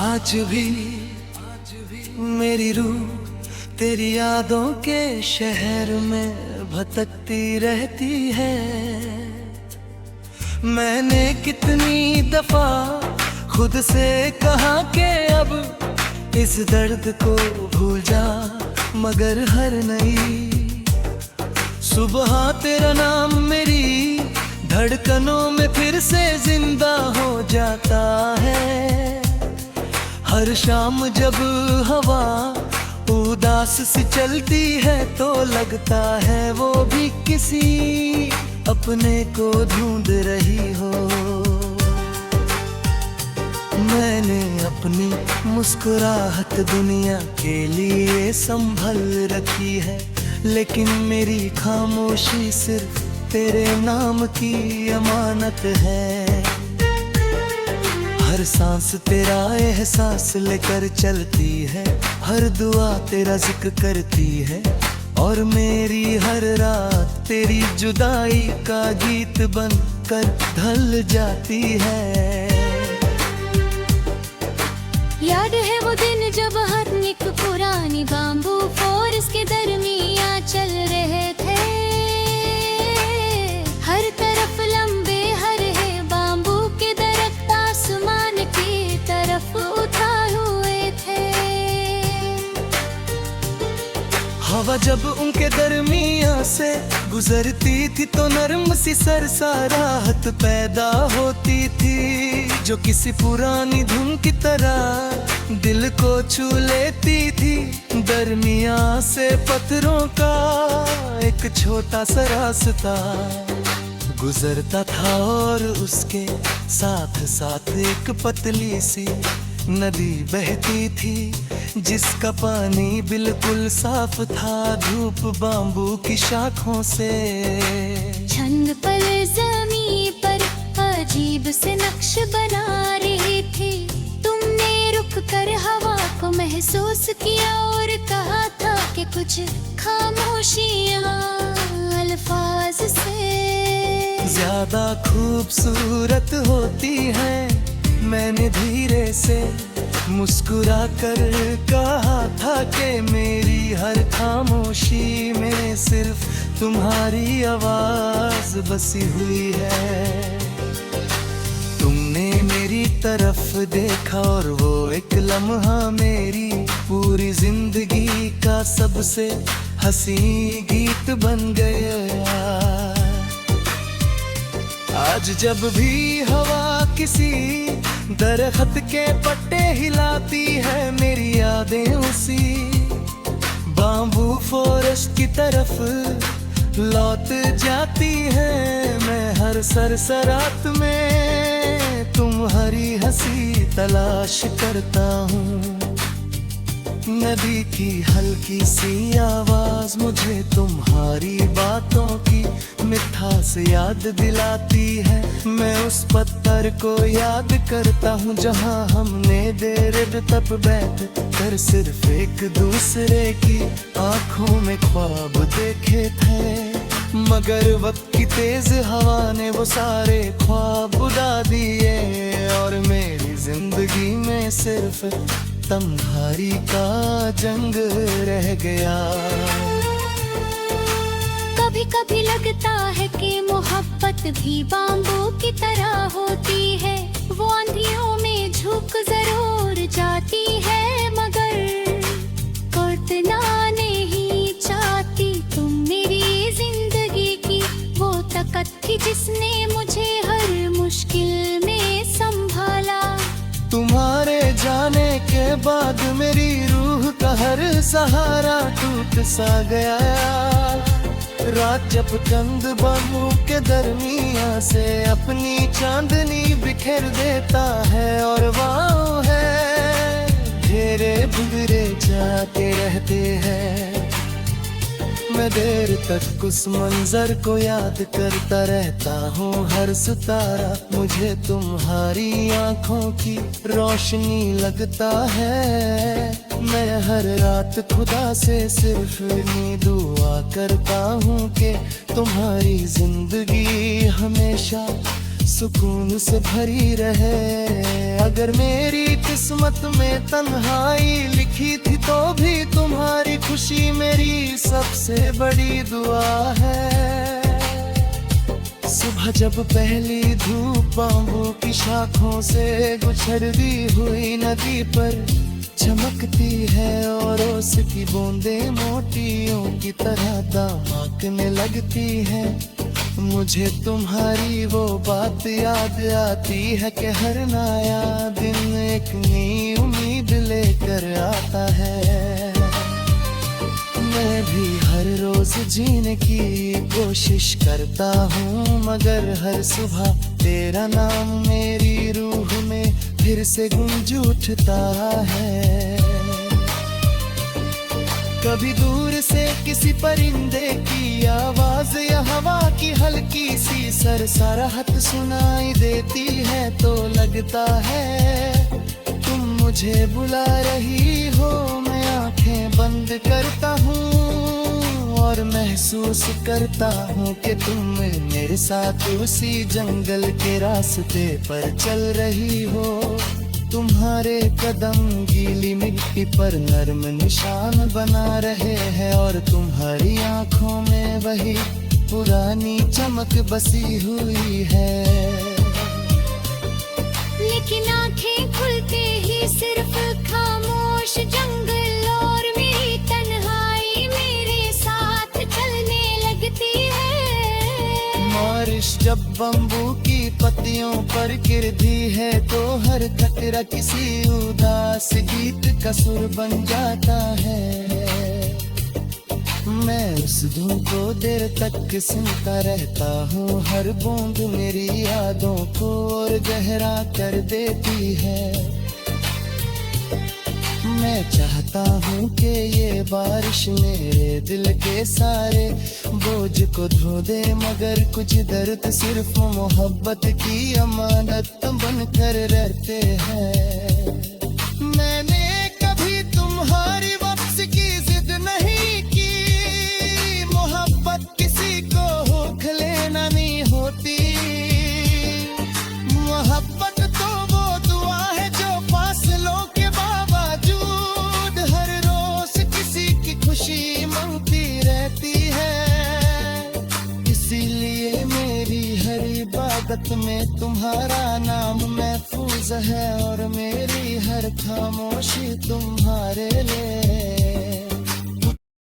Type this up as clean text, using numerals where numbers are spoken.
आज भी मेरी रूह तेरी यादों के शहर में भटकती रहती है। मैंने कितनी दफा खुद से कहा कि अब इस दर्द को भूल जा, मगर हर नई सुबह तेरा नाम मेरी धड़कनों में फिर से जिंदा हो जाता है। हर शाम जब हवा उदास सी चलती है तो लगता है वो भी किसी अपने को ढूंढ रही हो। मैंने अपनी मुस्कुराहट दुनिया के लिए संभल रखी है, लेकिन मेरी खामोशी सिर्फ तेरे नाम की अमानत है। हर सांस तेरा एहसास लेकर चलती है, हर दुआ तेरा जिक्र करती है, और मेरी हर रात तेरी जुदाई का गीत बनकर ढल जाती है। याद है वो दिन जब हम एक पुरानी बाम्बू फॉरेस्ट के दरमियां चल रहे थे। हर तरफ लंबे हरे बाम्बू के दरख्त आसमान की तरफ उठाए हुए थे। हवा जब उनके दरमियां से गुजरती थी तो नरम सी सरसराहट पैदा होती थी, जो किसी पुरानी धुन की तरह दिल को छू लेती थी। दरमियां से पत्थरों का एक छोटा सा रास्ता गुजरता था, और उसके साथ साथ एक पतली सी नदी बहती थी, जिसका पानी बिल्कुल साफ था। धूप बाम्बू की शाखों से छंद पर ज़मीं पर अजीब से नक्श बना रही थी। तुमने रुक कर हवा को महसूस किया और कहा था कि कुछ खामोशियां अल्फाज से ज्यादा खूबसूरत होती है। मैंने धीरे से मुस्कुरा कर कहा था कि मेरी हर खामोशी में सिर्फ तुम्हारी आवाज बसी हुई है। तुमने मेरी तरफ देखा और वो एक लम्हा मेरी पूरी जिंदगी का सबसे हंसी गीत बन गया। आज जब भी हवा किसी दरख्त के पत्ते हिलाती है, मेरी यादें उसी बाम्बू फॉरेस्ट की तरफ लौट जाती है। मैं हर सरसरात में तुम्हारी हंसी तलाश करता हूँ। नदी की हल्की सी आवाज मुझे तुम्हारी बातों की मिठास याद दिलाती है। मैं उस पत्थर को याद करता हूँ जहाँ हमने देर तक बैठ कर सिर्फ एक दूसरे की आंखों में ख्वाब देखे थे, मगर वक्त की तेज हवा ने वो सारे ख्वाब उड़ा दिए, और मेरी जिंदगी में सिर्फ तन्हाई का जंग रह गया। कभी कभी लगता है कि मोहब्बत भी बाम्बू की तरह होती है। वो आंधियों में झुक जरूर जाती है, मगर टूटना नहीं चाहती। तुम मेरी जिंदगी की वो ताकत थी जिसने मुझे हर मुश्किल में संभाला। तुम्हारे जाने के बाद मेरी रूह का हर सहारा टूट सा गया। रात जब चंद बाम्बू के दरमियां से अपनी चांदनी बिखेर देता है, और वहाँ है घेरे बिगड़े जाते रहते हैं। मैं देर तक उस मंजर को याद करता रहता हूँ। हर सितारा मुझे तुम्हारी आंखों की रोशनी लगता है। मैं हर रात खुदा से सिर्फ इतनी दुआ करता हूँ कि तुम्हारी जिंदगी हमेशा सुकून से भरी रहे। अगर मेरी किस्मत में तन्हाई लिखी थी तो भी तुम्हारी खुशी मेरी सबसे बड़ी दुआ है। सुबह जब पहली धूप बांबू की शाखों से गुजरती हुई नदी पर चमकती है और उसकी बूंदें मोतियों की तरह दमकने लगती है, मुझे तुम्हारी वो बात याद आती है कि हर नया दिन एक नई उम्मीद लेकर आता है। मैं भी हर रोज जीने की कोशिश करता हूँ, मगर हर सुबह तेरा नाम मेरी रूह में फिर से गूंज उठता है। कभी दूर से किसी परिंदे की आवाज या हवा की हल्की सी सरसराहट सुनाई देती है तो लगता है तुम मुझे बुला रही हो। मैं आंखें बंद करता हूँ और महसूस करता हूँ कि तुम मेरे साथ उसी जंगल के रास्ते पर चल रही हो। तुम्हारे कदम गीली मिट्टी पर नर्म निशान बना रहे हैं और तुम्हारी आंखों में वही पुरानी चमक बसी हुई है। लेकिन आंखें खुलते ही सिर्फ खामोश जंगल और मेरी तन्हाई मेरे साथ चलने लगती है। बारिश जब बम्बू की पत्तियों पर गिरती है तो हर कतरा किसी उदास गीत का सुर बन जाता है। मैं उस धुन को देर तक सुनता रहता हूँ, हर बूंद मेरी यादों को और गहरा कर देती है। मैं चाहता हूँ कि ये बारिश मेरे दिल के सारे बोझ को धो दे, मगर कुछ दर्द सिर्फ मोहब्बत की अमानत बनकर रहते हैं। मैंने कभी तुम्हारी वापसी की जिद नहीं की, मोहब्बत किसी को होख लेना नहीं होती। मोहब्बत तो वो दुआ है जो फासलों के बावजूद हर रोज किसी की खुशी मांगती रहती है। इसीलिए मेरी हर इबादत में तुम्हारा नाम महफूज है और मेरी हर खामोशी तुम्हारे लिए।